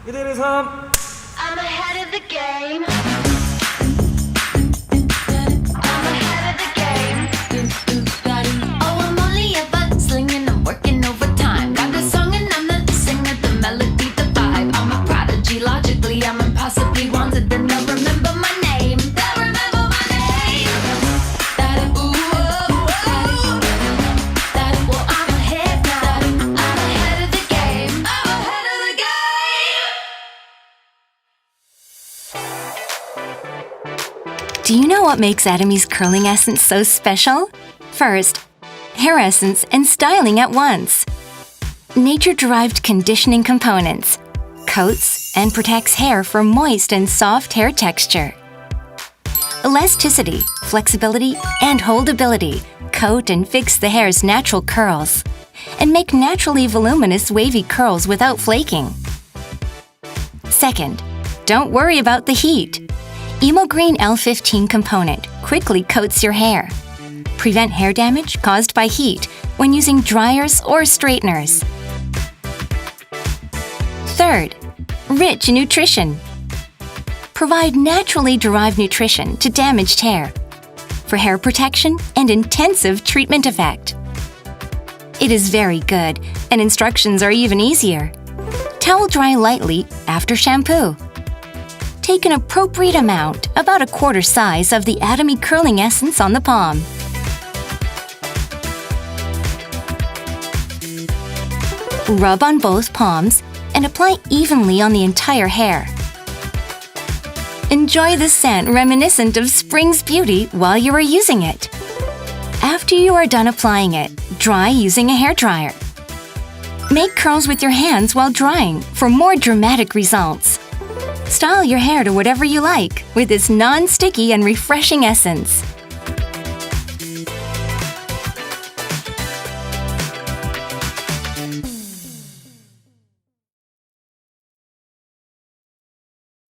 2대1의 3. I'm ahead of the game. I'm ahead of the game. Oh, I'm only a budslinger, I'm working overtime. Got the song and I'm the singer, the melody, the vibe. I'm a prodigy, logically, I'm impossibly wanted. Then they'll remember my name. They'll remember my name. Well, I'm ahead now. I'm ahead of the game. I'm ahead of the game. Do you know what makes Atomy's curling essence so special? First, hair essence and styling at once. Nature-derived conditioning components. Coats and protects hair for moist and soft hair texture. Elasticity, flexibility, and holdability coat and fix the hair's natural curls and make naturally voluminous wavy curls without flaking. Second, don't worry about the heat. Emo Green L15 component quickly coats your hair. Prevent hair damage caused by heat when using dryers or straighteners. Third, rich nutrition. Provide naturally derived nutrition to damaged hair for hair protection and intensive treatment effect. It is very good, and instructions are even easier. Towel dry lightly after shampoo. Take an appropriate amount, about a quarter size, of the Atomy curling essence on the palm. Rub on both palms and apply evenly on the entire hair. Enjoy the scent reminiscent of spring's beauty while you are using it. After you are done applying it, dry using a hairdryer. Make curls with your hands while drying for more dramatic results. Style your hair to whatever you like with this non-sticky and refreshing essence.